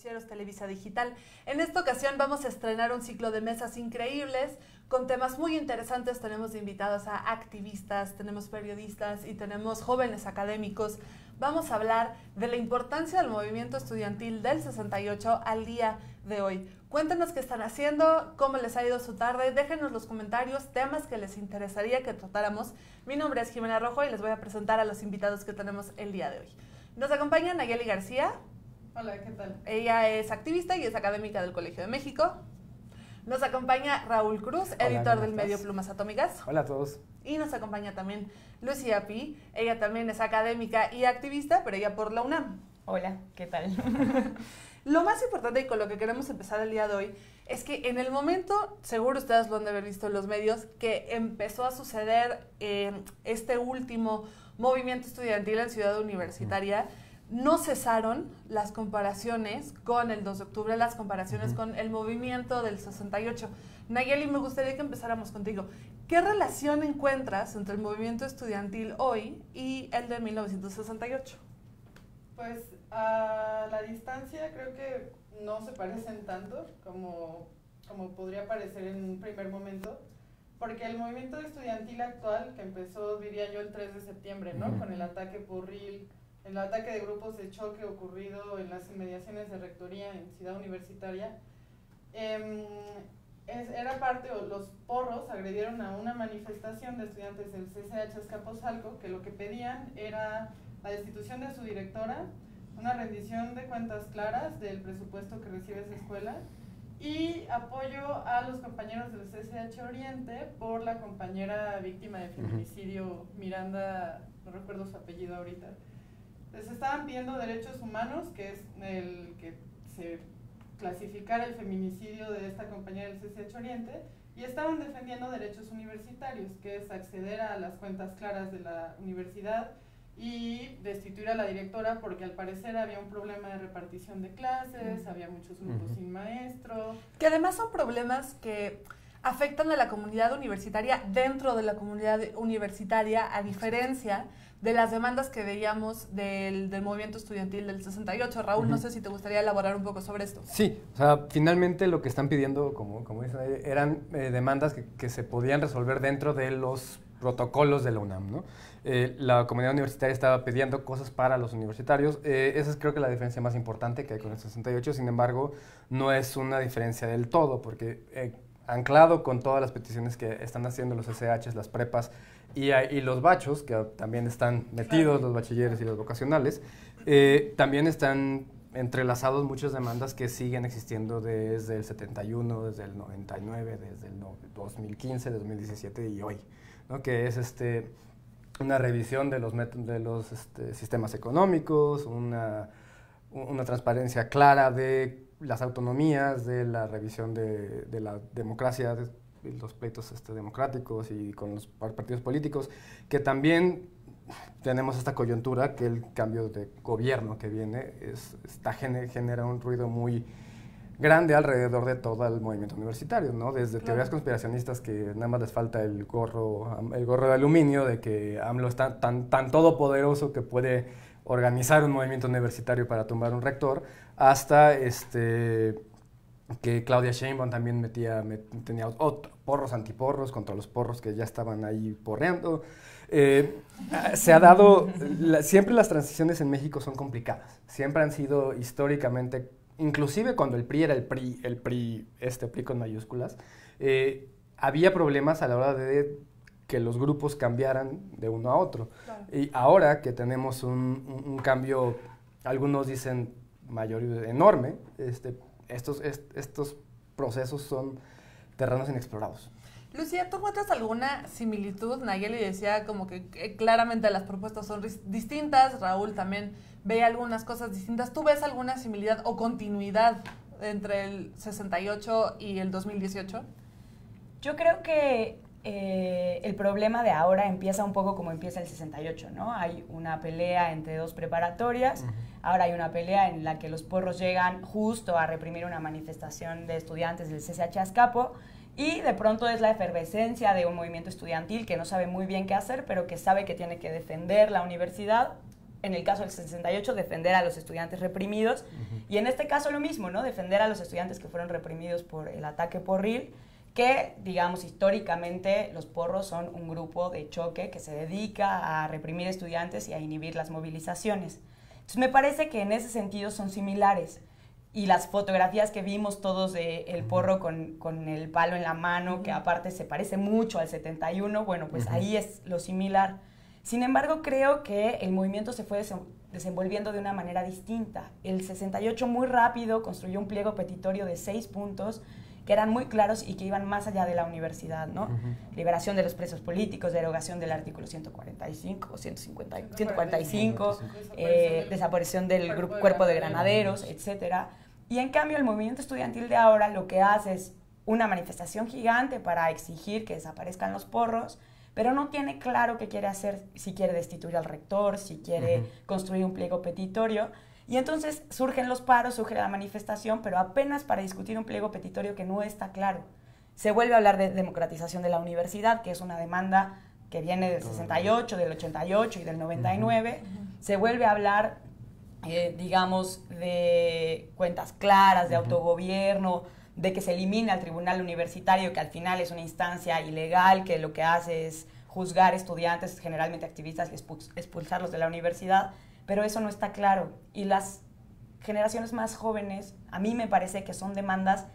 noticieros Televisa Digital. En esta ocasión vamos a estrenar un ciclo de mesas increíbles con temas muy interesantes. Tenemos invitados a activistas, tenemos periodistas y tenemos jóvenes académicos. Vamos a hablar de la importancia del movimiento estudiantil del 68 al día de hoy. Cuéntenos qué están haciendo, cómo les ha ido su tarde, déjenos los comentarios, temas que les interesaría que tratáramos. Mi nombre es Jimena Rojo y les voy a presentar a los invitados que tenemos el día de hoy. Nos acompaña Nayeli García. Hola, ¿qué tal? Ella es activista y es académica del Colegio de México. Nos acompaña Raúl Cruz, editor del medio Plumas Atómicas. Hola a todos. Y nos acompaña también Lucía Pi. Ella también es académica y activista, pero ella por la UNAM. Hola, ¿qué tal? Lo más importante y con lo que queremos empezar el día de hoy es que en el momento, seguro ustedes lo han de haber visto en los medios, que empezó a suceder este último movimiento estudiantil en Ciudad Universitaria, no cesaron las comparaciones con el 2 de octubre, las comparaciones con el movimiento del 68. Nayeli, me gustaría que empezáramos contigo. ¿Qué relación encuentras entre el movimiento estudiantil hoy y el de 1968? Pues a la distancia creo que no se parecen tanto como podría parecer en un primer momento, porque el movimiento estudiantil actual, que empezó, diría yo, el 3 de septiembre, ¿no? Con el ataque porril, el ataque de grupos de choque ocurrido en las inmediaciones de rectoría en Ciudad Universitaria, era parte, o los porros agredieron a una manifestación de estudiantes del CCH Azcapotzalco, que lo que pedían era la destitución de su directora, una rendición de cuentas claras del presupuesto que recibe esa escuela y apoyo a los compañeros del CCH Oriente por la compañera víctima de feminicidio, Miranda, no recuerdo su apellido ahorita. Les estaban pidiendo derechos humanos, que es el que se clasificara el feminicidio de esta compañera del CCH Oriente, y estaban defendiendo derechos universitarios, que es acceder a las cuentas claras de la universidad y destituir a la directora, porque al parecer había un problema de repartición de clases, había muchos grupos sin maestro. Que además son problemas que afectan a la comunidad universitaria dentro de la comunidad universitaria, a diferencia de las demandas que veíamos del movimiento estudiantil del 68. Raúl, no sé si te gustaría elaborar un poco sobre esto. Sí, o sea, finalmente lo que están pidiendo, como dicen, eran demandas que se podían resolver dentro de los protocolos de la UNAM, ¿no? La comunidad universitaria estaba pidiendo cosas para los universitarios. Esa es, creo que, la diferencia más importante que hay con el 68. Sin embargo, no es una diferencia del todo, porque anclado con todas las peticiones que están haciendo los SHs, las prepas y los bachos, que también están metidos, los bachilleres y los vocacionales, también están entrelazados muchas demandas que siguen existiendo desde el 71, desde el 99, desde el 2015, 2017 y hoy, ¿no? Que es una revisión de los sistemas económicos, una transparencia clara de las autonomías, de la revisión de la democracia, de los pleitos democráticos y con los partidos políticos, que también tenemos esta coyuntura que el cambio de gobierno que viene genera un ruido muy grande alrededor de todo el movimiento universitario, ¿no? Desde teorías conspiracionistas que nada más les falta el gorro de aluminio, de que AMLO está tan todopoderoso que puede organizar un movimiento universitario para tumbar un rector, hasta que Claudia Sheinbaum también tenía porros antiporros contra los porros que ya estaban ahí porreando. Se ha dado, siempre las transiciones en México son complicadas, siempre han sido históricamente, inclusive cuando el PRI era el PRI con mayúsculas, había problemas a la hora de que los grupos cambiaran de uno a otro. Claro. Y ahora que tenemos un cambio, algunos dicen mayor, enorme, estos procesos son terrenos inexplorados. Lucía, ¿tú encuentras alguna similitud? Nayeli decía como que claramente las propuestas son distintas, Raúl también ve algunas cosas distintas. ¿Tú ves alguna similitud o continuidad entre el 68 y el 2018? Yo creo que el problema de ahora empieza un poco como empieza el 68, ¿no? Hay una pelea entre dos preparatorias, ahora hay una pelea en la que los porros llegan justo a reprimir una manifestación de estudiantes del CCH Azcapo, y de pronto es la efervescencia de un movimiento estudiantil que no sabe muy bien qué hacer, pero que sabe que tiene que defender la universidad en el caso del 68, defender a los estudiantes reprimidos, y en este caso lo mismo, ¿no? Defender a los estudiantes que fueron reprimidos por el ataque porril, que, digamos, históricamente los porros son un grupo de choque que se dedica a reprimir estudiantes y a inhibir las movilizaciones. Entonces me parece que en ese sentido son similares. Y las fotografías que vimos todos de el porro con el palo en la mano, que aparte se parece mucho al 71, bueno, pues ahí es lo similar. Sin embargo, creo que el movimiento se fue desenvolviendo de una manera distinta. El 68 muy rápido construyó un pliego petitorio de 6 puntos que eran muy claros y que iban más allá de la universidad, ¿no? Liberación de los presos políticos, derogación del artículo 145, 145, desaparición del cuerpo de granaderos, etc. Y en cambio el movimiento estudiantil de ahora lo que hace es una manifestación gigante para exigir que desaparezcan los porros, pero no tiene claro qué quiere hacer, si quiere destituir al rector, si quiere construir un pliego petitorio. Y entonces surgen los paros, surge la manifestación, pero apenas para discutir un pliego petitorio que no está claro. Se vuelve a hablar de democratización de la universidad, que es una demanda que viene del 68, del 88 y del 99. Se vuelve a hablar, digamos, de cuentas claras, de autogobierno, de que se elimine al tribunal universitario, que al final es una instancia ilegal, que lo que hace es juzgar estudiantes, generalmente activistas, y expulsarlos de la universidad. Pero eso no está claro. Y las generaciones más jóvenes, a mí me parece que son demandas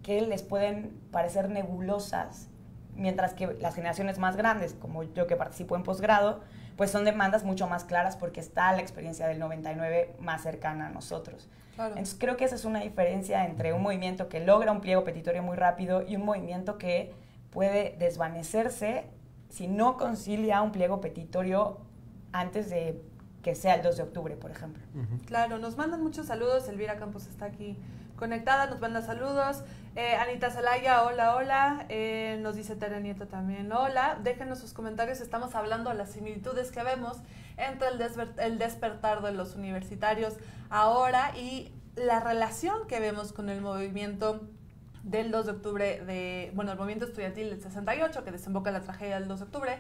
que les pueden parecer nebulosas, mientras que las generaciones más grandes, como yo que participo en posgrado, pues son demandas mucho más claras porque está la experiencia del 99 más cercana a nosotros. Claro. Entonces creo que esa es una diferencia entre un movimiento que logra un pliego petitorio muy rápido y un movimiento que puede desvanecerse si no concilia un pliego petitorio antes de que sea el 2 de octubre, por ejemplo. Claro, nos mandan muchos saludos. Elvira Campos está aquí conectada, nos manda saludos. Anita Zelaya, hola, hola. Nos dice Tere Nieto también, hola. Déjenos sus comentarios, estamos hablando de las similitudes que vemos entre el despertar de los universitarios ahora y la relación que vemos con el movimiento del 2 de octubre, el movimiento estudiantil del 68, que desemboca en la tragedia del 2 de octubre,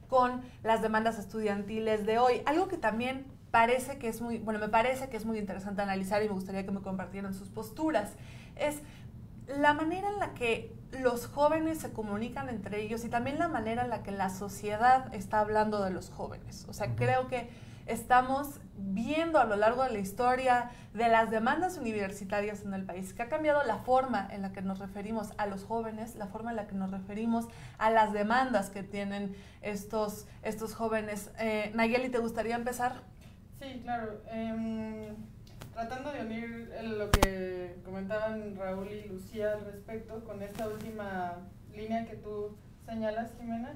con las demandas estudiantiles de hoy. Algo que también me parece que es muy interesante analizar y me gustaría que me compartieran sus posturas, es la manera en la que los jóvenes se comunican entre ellos y también la manera en la que la sociedad está hablando de los jóvenes. O sea, creo que estamos viendo a lo largo de la historia de las demandas universitarias en el país, que ha cambiado la forma en la que nos referimos a los jóvenes, la forma en la que nos referimos a las demandas que tienen estos jóvenes. Nayeli, ¿te gustaría empezar? Sí, claro. Tratando de unir lo que comentaban Raúl y Lucía al respecto con esta última línea que tú señalas, Jimena,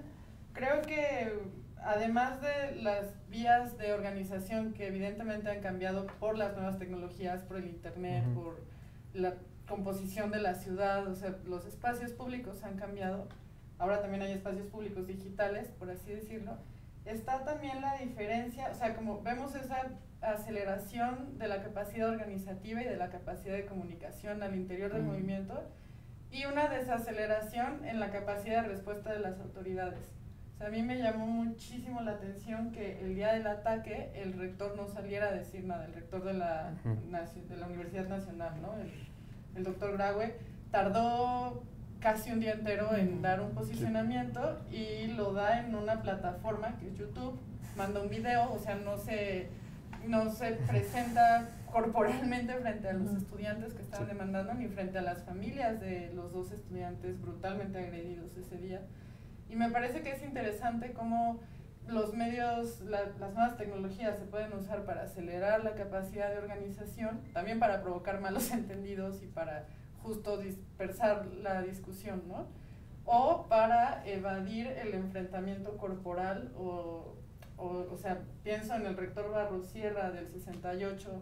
creo que además de las vías de organización que evidentemente han cambiado por las nuevas tecnologías, por el internet, por la composición de la ciudad, o sea, los espacios públicos han cambiado, ahora también hay espacios públicos digitales, por así decirlo, está también la diferencia, o sea, como vemos esa aceleración de la capacidad organizativa y de la capacidad de comunicación al interior del movimiento y una desaceleración en la capacidad de respuesta de las autoridades. O sea, a mí me llamó muchísimo la atención que el día del ataque el rector no saliera a decir nada, el rector de la Universidad Nacional, ¿no? El doctor Graue tardó casi un día entero en dar un posicionamiento y lo da en una plataforma que es YouTube, manda un video, o sea, no se presenta corporalmente frente a los estudiantes que estaban demandando ni frente a las familias de los 2 estudiantes brutalmente agredidos ese día. Y me parece que es interesante cómo los medios, las nuevas tecnologías se pueden usar para acelerar la capacidad de organización, también para provocar malos entendidos y para justo dispersar la discusión, ¿no? O para evadir el enfrentamiento corporal o sea, pienso en el rector Barrosierra del 68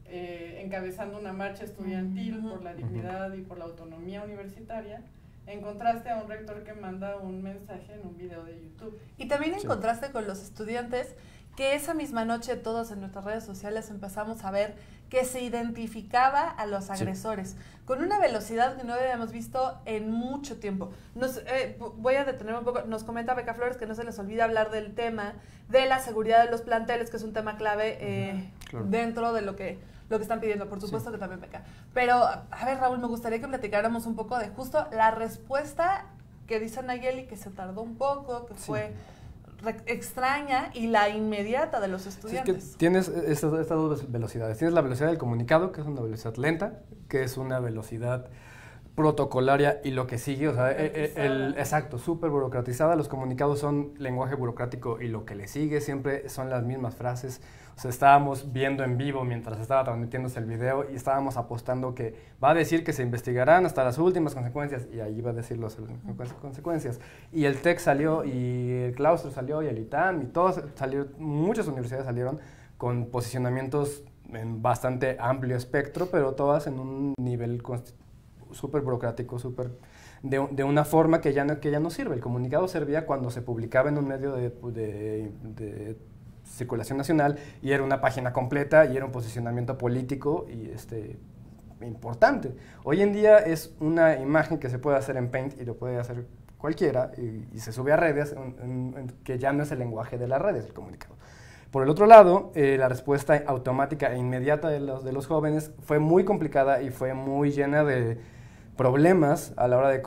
encabezando una marcha estudiantil por la dignidad y por la autonomía universitaria, en contraste a un rector que manda un mensaje en un video de YouTube. Y también en contraste con los estudiantes que esa misma noche todos en nuestras redes sociales empezamos a ver que se identificaba a los agresores con una velocidad que no habíamos visto en mucho tiempo. Voy a detenerme un poco. Nos comenta Beca Flores que no se les olvide hablar del tema de la seguridad de los planteles, que es un tema clave dentro de lo que están pidiendo, por supuesto que también Beca. Pero, a ver, Raúl, me gustaría que platicáramos un poco de justo la respuesta que dice Nayeli, que se tardó un poco, que fue extraña, y la inmediata de los estudiantes. Es que tienes estas dos velocidades. Tienes la velocidad del comunicado, que es una velocidad lenta, que es una velocidad protocolaria, y lo que sigue, o sea, exacto, súper burocratizada. Los comunicados son lenguaje burocrático, y lo que le sigue siempre son las mismas frases. O sea, estábamos viendo en vivo mientras estaba transmitiéndose el video y estábamos apostando que va a decir que se investigarán hasta las últimas consecuencias, y ahí va a decir las consecuencias. Y el TEC salió, y el claustro salió, y el ITAM, y todos salieron, muchas universidades salieron con posicionamientos en bastante amplio espectro, pero todas en un nivel súper burocrático, de una forma que ya no sirve. El comunicado servía cuando se publicaba en un medio de circulación nacional, y era una página completa, y era un posicionamiento político y importante. Hoy en día es una imagen que se puede hacer en Paint, y lo puede hacer cualquiera, y se sube a redes, que ya no es el lenguaje de las redes, el comunicado. Por el otro lado, la respuesta automática e inmediata de los jóvenes fue muy complicada y fue muy llena de problemas a la hora de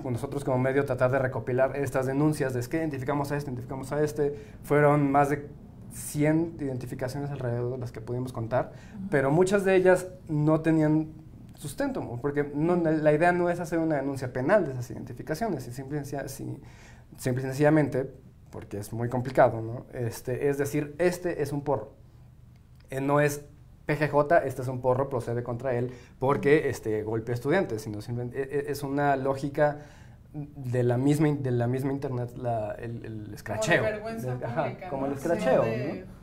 nosotros como medio tratar de recopilar estas denuncias de que identificamos a este. Fueron más de 100 identificaciones alrededor de las que pudimos contar, pero muchas de ellas no tenían sustento, porque la idea no es hacer una denuncia penal de esas identificaciones, y simple y sencillamente, porque es muy complicado, ¿no? Es decir, este es un porro, no es PGJ, este es un porro, procede contra él porque golpea estudiantes, sino simplemente es una lógica de la misma internet, el escracheo. Como de vergüenza pública, como ¿no? el escracheo, ¿no?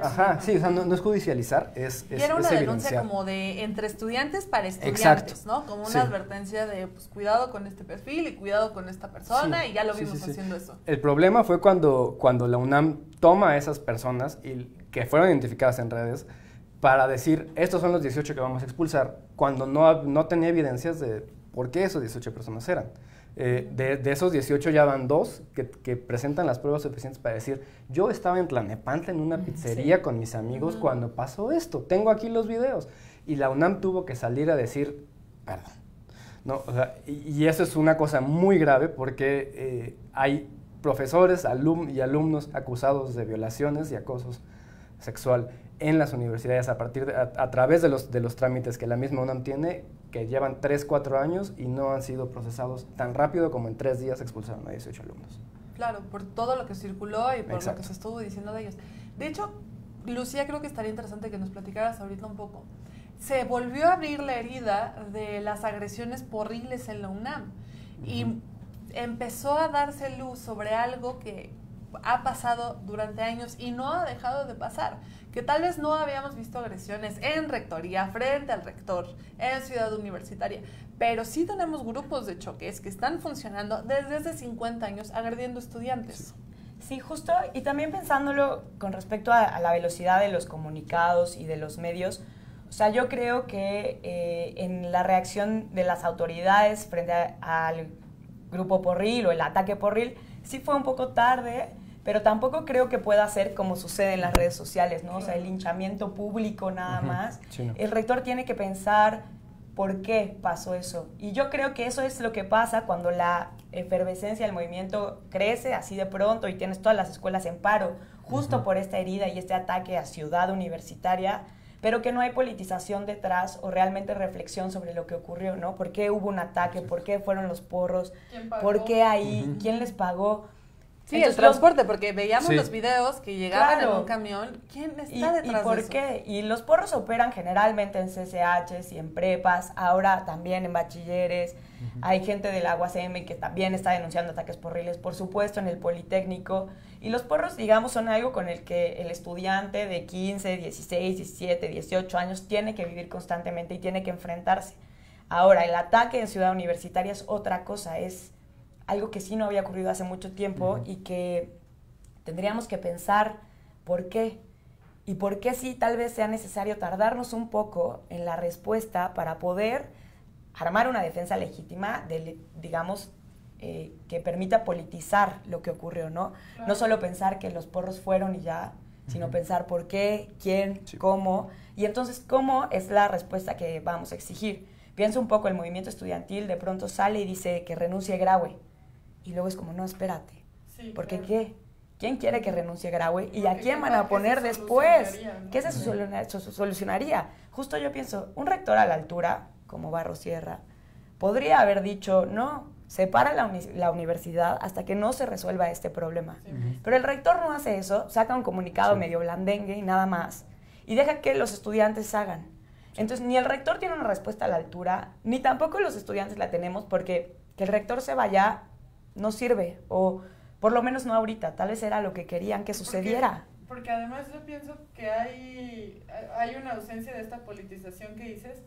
Ajá, sí, o sea, no es judicializar, es y era una denuncia evidenciar. como de entre estudiantes para estudiantes, exacto, ¿no? Como una advertencia de, pues, cuidado con este perfil y cuidado con esta persona, y ya lo vimos haciendo eso. El problema fue cuando la UNAM toma a esas personas que fueron identificadas en redes para decir, estos son los 18 que vamos a expulsar, cuando no tenía evidencias de por qué esos 18 personas eran. De esos 18 ya van 2 que presentan las pruebas suficientes para decir, yo estaba en Tlanepantla en una pizzería con mis amigos cuando pasó esto, tengo aquí los videos. Y la UNAM tuvo que salir a decir, perdón. ¿No? O sea, y eso es una cosa muy grave, porque hay profesores y alumnos acusados de violaciones y acosos sexual en las universidades a través de los trámites que la misma UNAM tiene, que llevan 3, 4 años y no han sido procesados tan rápido como en 3 días expulsaron a 18 alumnos. Claro, por todo lo que circuló y por exacto, lo que se estuvo diciendo de ellos. De hecho, Lucía, creo que estaría interesante que nos platicaras ahorita un poco. Se volvió a abrir la herida de las agresiones porriles en la UNAM y empezó a darse luz sobre algo que ha pasado durante años y no ha dejado de pasar, que tal vez no habíamos visto agresiones en rectoría, frente al rector, en Ciudad Universitaria, pero sí tenemos grupos de choques que están funcionando desde hace 50 años agrediendo estudiantes. Sí, justo, y también pensándolo con respecto a la velocidad de los comunicados y de los medios, o sea, yo creo que en la reacción de las autoridades frente al grupo porril o el ataque porril, sí fue un poco tarde, pero tampoco creo que pueda ser como sucede en las redes sociales, ¿no? O sea, el linchamiento público nada más. Sí, no. El rector tiene que pensar por qué pasó eso. Y yo creo que eso es lo que pasa cuando la efervescencia del movimiento crece así de pronto y tienes todas las escuelas en paro, justo por esta herida y este ataque a Ciudad Universitaria, pero que no hay politización detrás o realmente reflexión sobre lo que ocurrió, ¿no? ¿Por qué hubo un ataque? ¿Por qué fueron los porros? ¿Por qué ahí? ¿Quién les pagó? Sí, entonces, el transporte, porque veíamos los videos que llegaban en un camión. ¿Quién está detrás de eso? ¿Y por qué? Y los porros operan generalmente en CCHs y en prepas, ahora también en bachilleres. Hay gente de la UACM que también está denunciando ataques porriles, por supuesto, en el Politécnico. Y los porros, digamos, son algo con el que el estudiante de 15, 16, 17, 18 años tiene que vivir constantemente y tiene que enfrentarse. Ahora, el ataque en Ciudad Universitaria es otra cosa, es algo que sí no había ocurrido hace mucho tiempo y que tendríamos que pensar ¿Por qué? Y por qué sí tal vez sea necesario tardarnos un poco en la respuesta para poder armar una defensa legítima, digamos, que permita politizar lo que ocurrió, ¿no? Claro. No solo pensar que los porros fueron y ya, sino pensar por qué, quién, cómo, y entonces cómo es la respuesta que vamos a exigir. Pienso un poco, el movimiento estudiantil de pronto sale y dice que renuncie Graue, y luego es como, no, espérate, Sí, porque claro. ¿qué? ¿Quién quiere que renuncie Graue? ¿Y a Porque quién van ¿qué a poner se después? solucionaría, no? ¿Qué se solucionaría? Justo yo pienso, un rector a la altura, como Barros Sierra, podría haber dicho, no, separa la universidad hasta que no se resuelva este problema. Sí. Pero el rector no hace eso, saca un comunicado medio blandengue y nada más, y deja que los estudiantes hagan. Entonces, ni el rector tiene una respuesta a la altura, ni tampoco los estudiantes la tenemos, porque que el rector se vaya no sirve, o por lo menos no ahorita, tal vez era lo que querían que sucediera. Porque además yo pienso que hay una ausencia de esta politización que dices,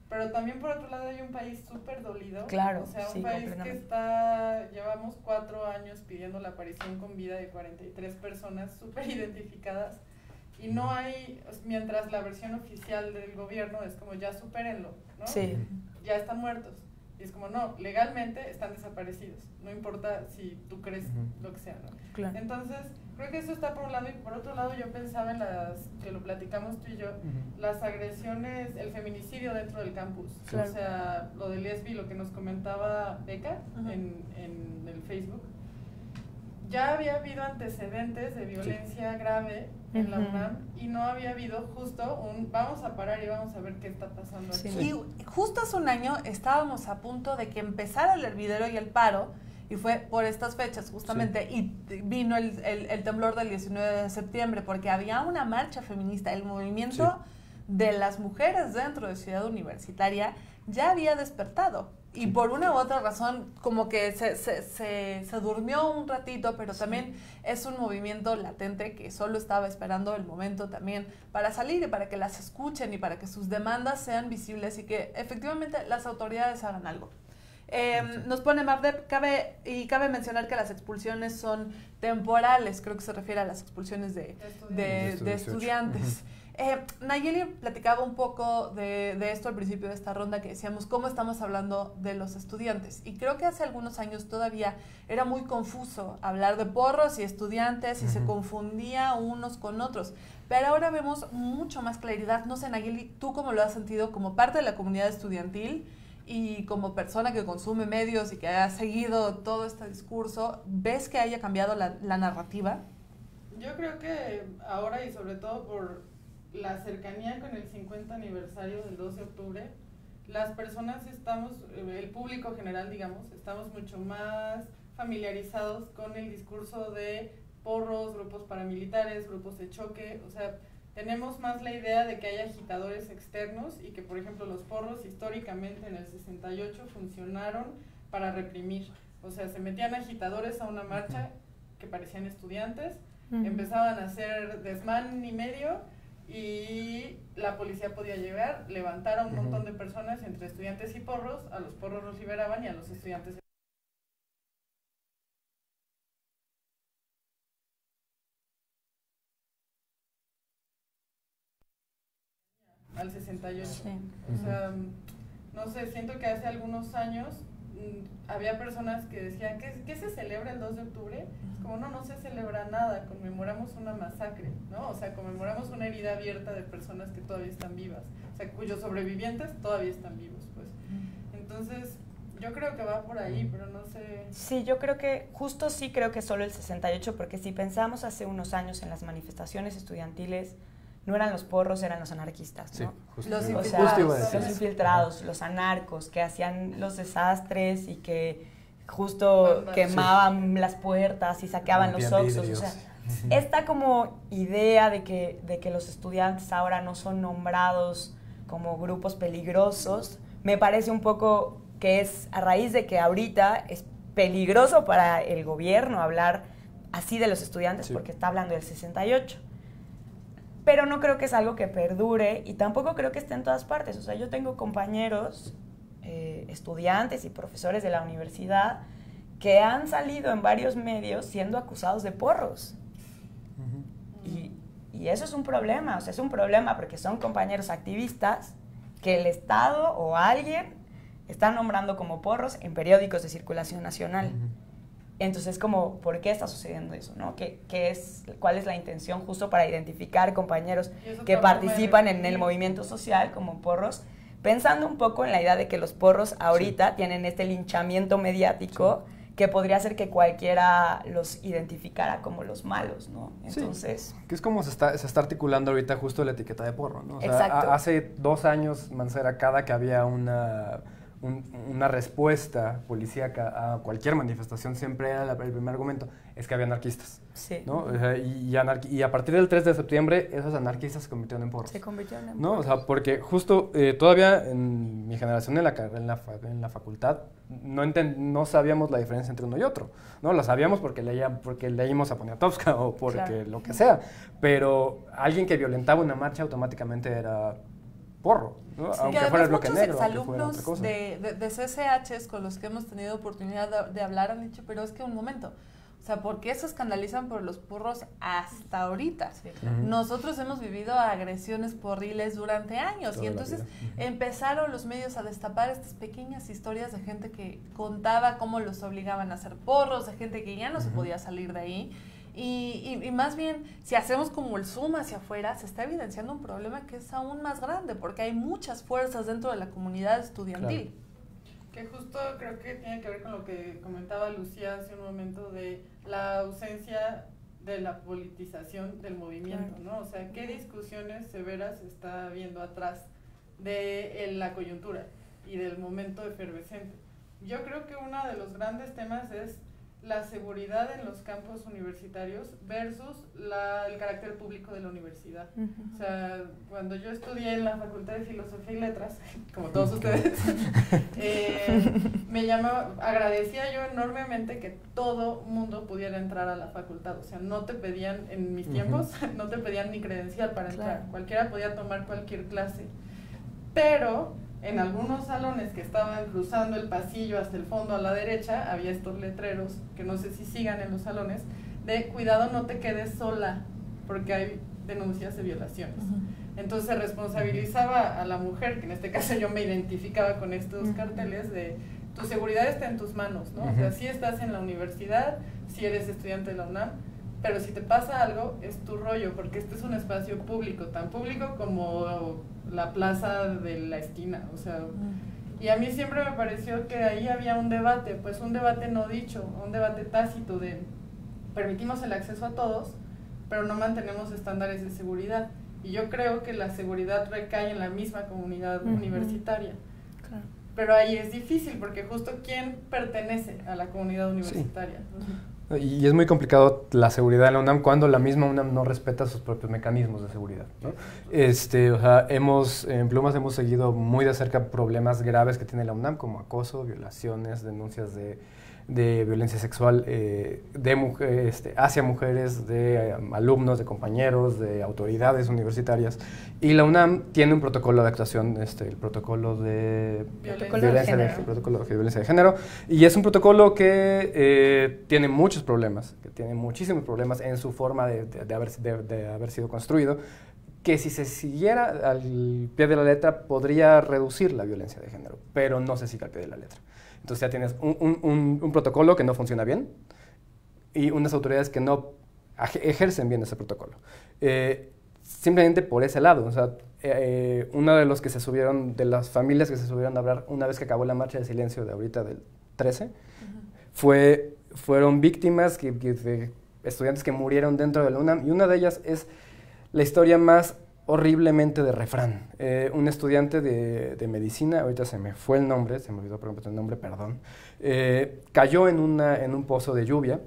pero también por otro lado hay un país súper dolido. Claro, o sea, sí, un país que completamente. llevamos 4 años pidiendo la aparición con vida de 43 personas súper identificadas y no hay, mientras la versión oficial del gobierno es como ya supérenlo, ¿no? Sí. Ya están muertos. Y es como, no, legalmente están desaparecidos, no importa si tú crees lo que sea, ¿no? Claro. Entonces, creo que eso está por un lado, y por otro lado yo pensaba en que lo platicamos tú y yo, las agresiones, el feminicidio dentro del campus. Claro. O sea, lo de Lesbi, lo que nos comentaba Beca en el Facebook. Ya había habido antecedentes de violencia grave en la UNAM y no había habido justo vamos a parar y vamos a ver qué está pasando aquí. Y justo hace un año estábamos a punto de que empezara el hervidero y el paro, y fue por estas fechas justamente, y vino el temblor del 19 de septiembre, porque había una marcha feminista, el movimiento de las mujeres dentro de Ciudad Universitaria ya había despertado. Y por una u otra razón, como que se durmió un ratito, pero también es un movimiento latente que solo estaba esperando el momento también para salir y para que las escuchen y para que sus demandas sean visibles y que efectivamente las autoridades hagan algo. Nos pone Mardep, cabe mencionar que las expulsiones son temporales, creo que se refiere a las expulsiones de estudiantes. Nayeli platicaba un poco de esto al principio de esta ronda, que decíamos cómo estamos hablando de los estudiantes, y creo que hace algunos años todavía era muy confuso hablar de porros y estudiantes y se confundía unos con otros, pero ahora vemos mucho más claridad. No sé, Nayeli, ¿tú cómo lo has sentido como parte de la comunidad estudiantil y como persona que consume medios y que ha seguido todo este discurso? ¿Ves que haya cambiado la narrativa? Yo creo que ahora, y sobre todo por la cercanía con el 50 aniversario del 12 de octubre, las personas el público general, digamos, estamos mucho más familiarizados con el discurso de porros, grupos paramilitares, grupos de choque. O sea, tenemos más la idea de que hay agitadores externos y que, por ejemplo, los porros históricamente en el 68 funcionaron para reprimir. O sea, se metían agitadores a una marcha que parecían estudiantes, empezaban a hacer desmán y medio, y la policía podía llegar, levantar a un montón de personas entre estudiantes y porros, a los porros los liberaban y a los estudiantes al 68. Sí. O sea, no sé, siento que hace algunos años había personas que decían, ¿qué se celebra el 2 de octubre? Es como, no se celebra nada, conmemoramos una masacre, ¿no? O sea, conmemoramos una herida abierta de personas que todavía están vivas, o sea, cuyos sobrevivientes todavía están vivos, pues. Entonces, yo creo que va por ahí, pero no sé. Sí, yo creo que, justo sí creo que solo el 68, porque si pensamos hace unos años en las manifestaciones estudiantiles, no eran los porros, eran los anarquistas, ¿no? Sí, los infiltrados, los anarcos, que hacían los desastres y que justo quemaban las puertas y saqueaban los oxos. O sea, esta como idea de que los estudiantes ahora no son nombrados como grupos peligrosos, me parece un poco que es a raíz de que ahorita es peligroso para el gobierno hablar así de los estudiantes, porque está hablando del 68. Pero no creo que es algo que perdure y tampoco creo que esté en todas partes. O sea, yo tengo compañeros, estudiantes y profesores de la universidad que han salido en varios medios siendo acusados de porros. Y eso es un problema, o sea, es un problema porque son compañeros activistas que el Estado o alguien está nombrando como porros en periódicos de circulación nacional. Entonces, como, ¿por qué está sucediendo eso, no? ¿Cuál es la intención justo para identificar compañeros que participan en el movimiento social como porros? Pensando un poco en la idea de que los porros ahorita tienen este linchamiento mediático que podría hacer que cualquiera los identificara como los malos, ¿no? Entonces... Que es como se está articulando ahorita justo la etiqueta de porro, ¿no? O sea, exacto. Hace 2 años, Mancera, cada que había una respuesta policíaca a cualquier manifestación, siempre era el primer argumento, es que había anarquistas. Sí. ¿No? Y a partir del 3 de septiembre, esos anarquistas se convirtieron en porros. Se convirtieron en ¿no? porros. O sea, porque justo todavía en mi generación en la facultad no sabíamos la diferencia entre uno y otro, ¿no? Lo sabíamos porque leímos a Poniatowska o porque claro. lo que sea, pero alguien que violentaba una marcha automáticamente era porro, ¿no? Sí, aunque que fuera el además bloque muchos negro, aunque fuera otra exalumnos cosa. de CCHs con los que hemos tenido oportunidad de hablar han dicho, pero es que un momento, o sea, ¿por qué se escandalizan por los porros hasta ahorita? Sí, claro. Nosotros hemos vivido agresiones porriles durante años Toda y la entonces vida. empezaron los medios a destapar estas pequeñas historias de gente que contaba cómo los obligaban a hacer porros, de gente que ya no se podía salir de ahí. Y más bien, si hacemos como el zoom hacia afuera, se está evidenciando un problema que es aún más grande, porque hay muchas fuerzas dentro de la comunidad estudiantil. Claro. Que justo creo que tiene que ver con lo que comentaba Lucía hace un momento de la ausencia de la politización del movimiento, ¿no? O sea, ¿qué discusiones severas está habiendo atrás de la coyuntura y del momento efervescente? Yo creo que uno de los grandes temas es la seguridad en los campos universitarios versus el carácter público de la universidad. O sea, cuando yo estudié en la Facultad de Filosofía y Letras, como todos ustedes, agradecía yo enormemente que todo mundo pudiera entrar a la facultad. O sea, no te pedían, en mis tiempos, no te pedían ni credencial para entrar. Cualquiera podía tomar cualquier clase. Pero en algunos salones que estaban cruzando el pasillo hasta el fondo a la derecha, había estos letreros, que no sé si sigan en los salones, de cuidado no te quedes sola, porque hay denuncias de violaciones. Entonces se responsabilizaba a la mujer, que en este caso yo me identificaba con estos carteles de tu seguridad está en tus manos, ¿no? O sea, sí estás en la universidad, sí eres estudiante de la UNAM, pero si te pasa algo, es tu rollo, porque este es un espacio público, tan público como la plaza de la esquina, o sea, y a mí siempre me pareció que ahí había un debate, pues un debate no dicho, un debate tácito de permitimos el acceso a todos, pero no mantenemos estándares de seguridad, y yo creo que la seguridad recae en la misma comunidad universitaria. Claro. Pero ahí es difícil, porque justo ¿quién pertenece a la comunidad universitaria? Sí. Y es muy complicado la seguridad en la UNAM cuando la misma UNAM no respeta sus propios mecanismos de seguridad, ¿no? O sea, en Plumas hemos seguido muy de cerca problemas graves que tiene la UNAM, como acoso, violaciones, denuncias de violencia sexual hacia mujeres, de alumnos, de compañeros, de autoridades universitarias. Y la UNAM tiene un protocolo de actuación, el protocolo de violencia de género, y es un protocolo que tiene muchos problemas, que tiene muchísimos problemas en su forma de haber sido construido, que si se siguiera al pie de la letra podría reducir la violencia de género, pero no se sigue al pie de la letra. Entonces ya tienes un protocolo que no funciona bien y unas autoridades que no ejercen bien ese protocolo. Simplemente por ese lado, o sea, uno de los que se subieron, de las familias que se subieron a hablar una vez que acabó la marcha de silencio de ahorita del 13, fueron víctimas de estudiantes que murieron dentro de la UNAM, y una de ellas es la historia más horriblemente de refrán. Un estudiante de medicina, ahorita se me fue el nombre, se me olvidó por ejemplo el nombre, perdón, cayó en un pozo de lluvia,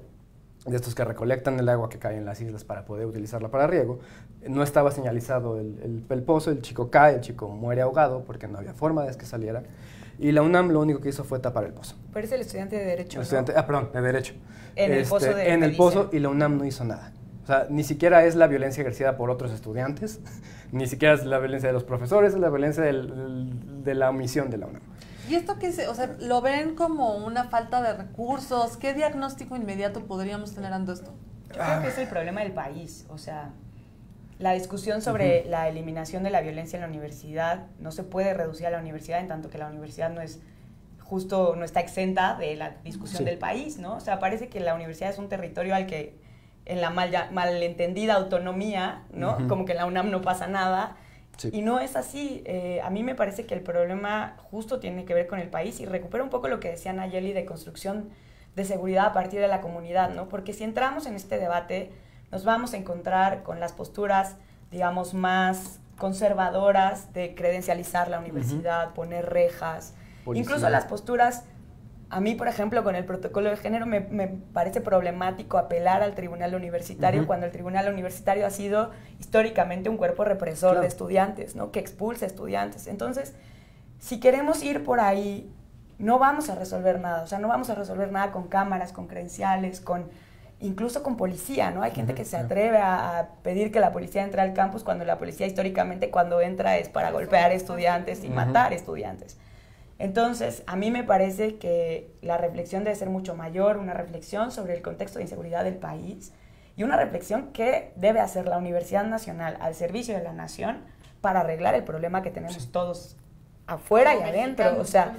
de estos que recolectan el agua que cae en las islas para poder utilizarla para riego. No estaba señalizado el pozo, el chico cae, el chico muere ahogado porque no había forma de que saliera, y la UNAM lo único que hizo fue tapar el pozo. Pero es el estudiante de Derecho, Perdón, de Derecho. En el pozo de En el medicina. pozo, y la UNAM no hizo nada. O sea, ni siquiera es la violencia ejercida por otros estudiantes, ni siquiera es la violencia de los profesores, es la violencia de la omisión de la UNAM. ¿Y esto qué o sea, lo ven como una falta de recursos? ¿Qué diagnóstico inmediato podríamos tener ante esto? Yo creo que es el problema del país, o sea, la discusión sobre la eliminación de la violencia en la universidad no se puede reducir a la universidad, en tanto que la universidad no está exenta de la discusión del país, ¿no? O sea, parece que la universidad es un territorio al que en la malentendida autonomía, ¿no? Como que en la UNAM no pasa nada. Sí. Y no es así. A mí me parece que el problema justo tiene que ver con el país y recupera un poco lo que decía Nayeli de construcción de seguridad a partir de la comunidad, ¿no? Porque si entramos en este debate, nos vamos a encontrar con las posturas, digamos, más conservadoras de credencializar la universidad, poner rejas, incluso las posturas. A mí, por ejemplo, con el protocolo de género me parece problemático apelar al tribunal universitario cuando el tribunal universitario ha sido históricamente un cuerpo represor de estudiantes, ¿no? Que expulsa estudiantes. Entonces, si queremos ir por ahí, no vamos a resolver nada. O sea, no vamos a resolver nada con cámaras, con credenciales, incluso con policía, ¿no? Hay gente que se atreve a pedir que la policía entre al campus cuando la policía históricamente cuando entra es para golpear estudiantes y matar estudiantes. Entonces, a mí me parece que la reflexión debe ser mucho mayor, una reflexión sobre el contexto de inseguridad del país y una reflexión que debe hacer la Universidad Nacional al servicio de la nación para arreglar el problema que tenemos todos afuera y adentro. O sea,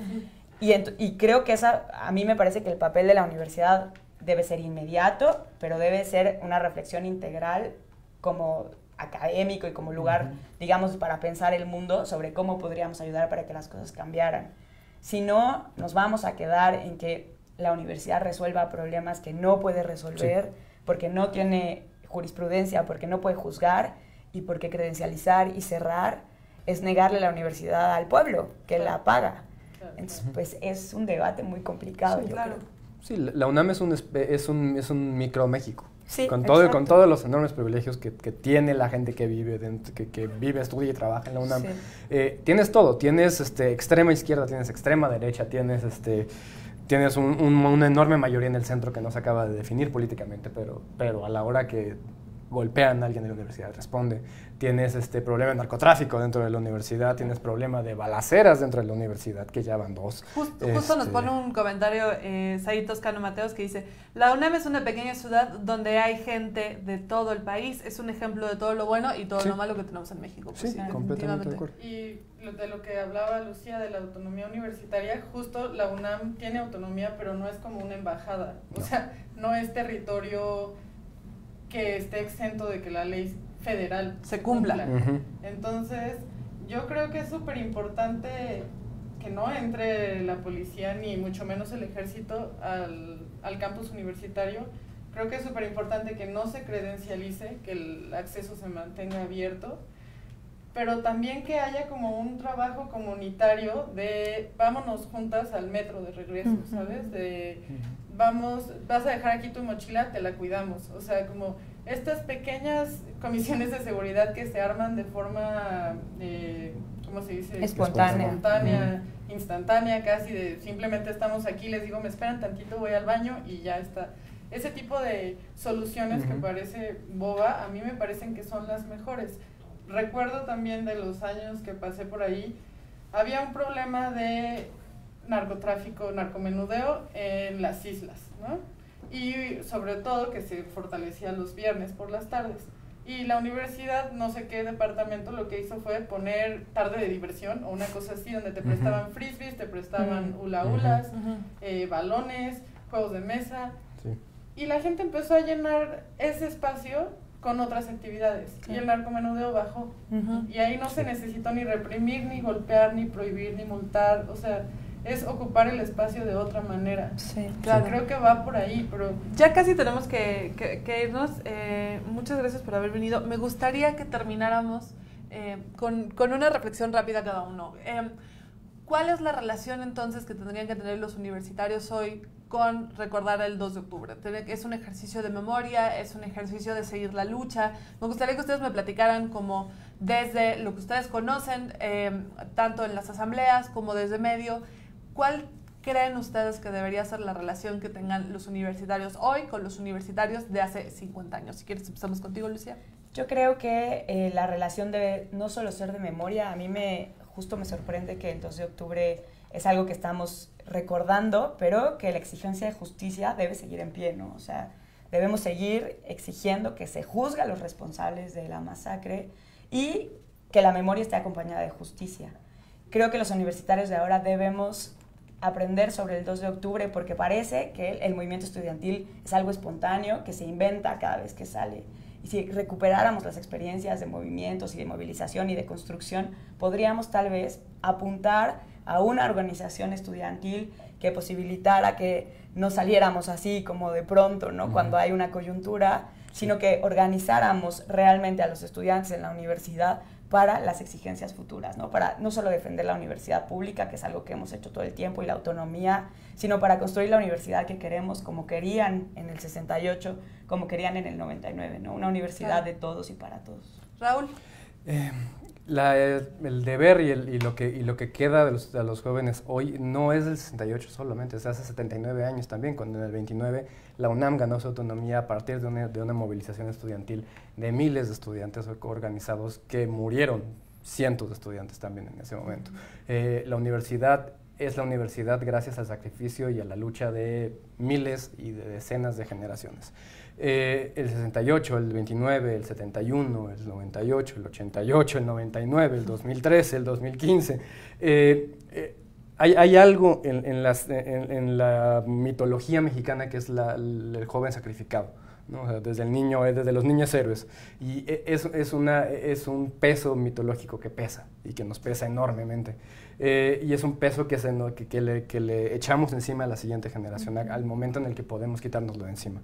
y creo que a mí me parece que el papel de la universidad debe ser inmediato, pero debe ser una reflexión integral como académico y como lugar, digamos, para pensar el mundo sobre cómo podríamos ayudar para que las cosas cambiaran. Si no, nos vamos a quedar en que la universidad resuelva problemas que no puede resolver, porque no tiene jurisprudencia, porque no puede juzgar y porque credencializar y cerrar es negarle la universidad al pueblo que la paga. Entonces, pues es un debate muy complicado, yo creo. Sí, la UNAM es un micro México. Sí, con todos los enormes privilegios que tiene la gente que vive, estudia y trabaja en la UNAM. Tienes todo, tienes extrema izquierda, tienes extrema derecha, tienes una enorme mayoría en el centro que no se acaba de definir políticamente, pero a la hora que golpean a alguien de la universidad responde. Tienes problema de narcotráfico dentro de la universidad, tienes problema de balaceras dentro de la universidad, que ya van 2. Justo nos pone un comentario Said Toscano Mateos que dice: la UNAM es una pequeña ciudad donde hay gente de todo el país, es un ejemplo de todo lo bueno y todo lo malo que tenemos en México. Pues, sí, completamente de acuerdo. Y de lo que hablaba Lucía de la autonomía universitaria, justo la UNAM tiene autonomía, pero no es como una embajada, o sea, no es territorio que esté exento de que la ley federal se cumpla. Entonces, yo creo que es súper importante que no entre la policía ni mucho menos el ejército al campus universitario. Creo que es súper importante que no se credencialice, que el acceso se mantenga abierto, pero también que haya como un trabajo comunitario de vámonos juntas al metro de regreso, ¿sabes? De vas a dejar aquí tu mochila, te la cuidamos. O sea, como estas pequeñas comisiones de seguridad que se arman de forma, ¿cómo se dice? Espontánea, instantánea, casi de simplemente estamos aquí, les digo, me esperan tantito, voy al baño y ya está. Ese tipo de soluciones que parece boba, a mí me parecen que son las mejores. Recuerdo también de los años que pasé por ahí, había un problema de narcotráfico, narcomenudeo en las islas, ¿no? Y sobre todo que se fortalecía los viernes por las tardes. Y la universidad, no sé qué departamento, lo que hizo fue poner tarde de diversión o una cosa así, donde te prestaban frisbees, te prestaban hula-hulas, balones, juegos de mesa. Sí. Y la gente empezó a llenar ese espacio con otras actividades. Y el narcomenudeo bajó. Y ahí no se necesitó ni reprimir, ni golpear, ni prohibir, ni multar. O sea, es ocupar el espacio de otra manera. Sí, claro. Creo que va por ahí, pero... Ya casi tenemos que irnos. Muchas gracias por haber venido. Me gustaría que termináramos con una reflexión rápida cada uno. ¿Cuál es la relación entonces que tendrían que tener los universitarios hoy con recordar el 2 de octubre? Es un ejercicio de memoria, es un ejercicio de seguir la lucha. Me gustaría que ustedes me platicaran como desde lo que ustedes conocen, tanto en las asambleas como desde medio, ¿cuál creen ustedes que debería ser la relación que tengan los universitarios hoy con los universitarios de hace 50 años? Si quieres, empezamos contigo, Lucía. Yo creo que la relación debe no solo ser de memoria. A mí justo me sorprende que el 2 de octubre es algo que estamos recordando, pero que la exigencia de justicia debe seguir en pie, ¿no? O sea, debemos seguir exigiendo que se juzgue a los responsables de la masacre y que la memoria esté acompañada de justicia. Creo que los universitarios de ahora debemos aprender sobre el 2 de octubre porque parece que el movimiento estudiantil es algo espontáneo, que se inventa cada vez que sale. Y si recuperáramos las experiencias de movimientos y de movilización y de construcción, podríamos tal vez apuntar a una organización estudiantil que posibilitara que no saliéramos así como de pronto, ¿no? Cuando hay una coyuntura, sino que organizáramos realmente a los estudiantes en la universidad para las exigencias futuras, ¿no? Para no solo defender la universidad pública, que es algo que hemos hecho todo el tiempo, y la autonomía, sino para construir la universidad que queremos, como querían en el 68, como querían en el 99, ¿no? Una universidad de todos y para todos. Raúl. El deber y lo que queda de los jóvenes hoy no es del 68 solamente, es hace 79 años también, cuando en el 29 la UNAM ganó su autonomía a partir de una movilización estudiantil de miles de estudiantes organizados que murieron, cientos de estudiantes también en ese momento. La universidad es la universidad gracias al sacrificio y a la lucha de miles y de decenas de generaciones. El 68, el 29, el 71, el 98, el 88, el 99, el 2013, el 2015. Hay algo en la mitología mexicana que es el joven sacrificado, ¿no? O sea, desde el niño, desde los niños héroes. Y es un peso mitológico que pesa y que nos pesa enormemente. Y es un peso que le echamos encima a la siguiente generación al momento en el que podemos quitárnoslo de encima.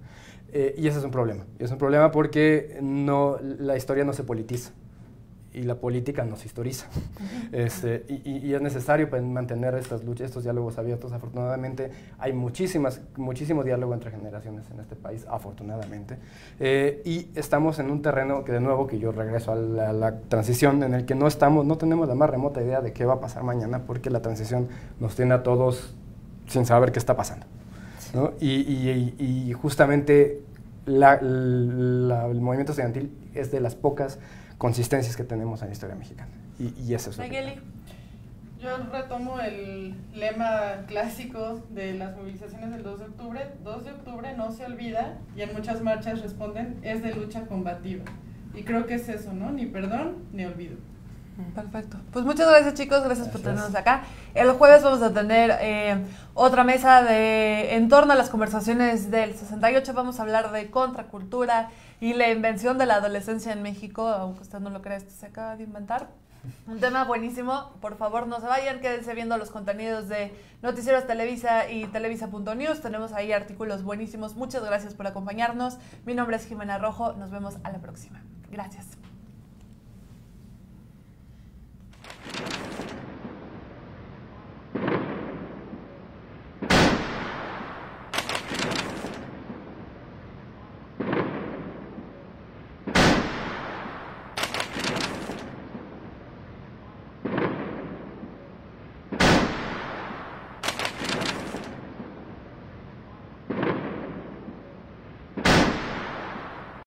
Y ese es un problema. Y es un problema porque la historia no se politiza y la política no se historiza. Y es necesario mantener estas luchas, estos diálogos abiertos. Afortunadamente hay muchísimo diálogo entre generaciones en este país, afortunadamente. Y estamos en un terreno que, de nuevo, que yo regreso a la transición, en el que no tenemos la más remota idea de qué va a pasar mañana, porque la transición nos tiene a todos sin saber qué está pasando, ¿no? Y justamente el movimiento estudiantil es de las pocas consistencias que tenemos en la historia mexicana. Y eso es lo que... Yo retomo el lema clásico de las movilizaciones del 2 de octubre. 2 de octubre no se olvida, y en muchas marchas responden, es de lucha combativa. Y creo que es eso, ¿no? Ni perdón, ni olvido. Perfecto. Pues muchas gracias, chicos, gracias por tenernos acá. El jueves vamos a tener otra mesa en torno a las conversaciones del 68. Vamos a hablar de contracultura y la invención de la adolescencia en México, aunque usted no lo crea, esto se acaba de inventar. Un tema buenísimo. Por favor, no se vayan, quédense viendo los contenidos de Noticieros Televisa y Televisa.news. Tenemos ahí artículos buenísimos. Muchas gracias por acompañarnos. Mi nombre es Jimena Rojo. Nos vemos a la próxima. Gracias.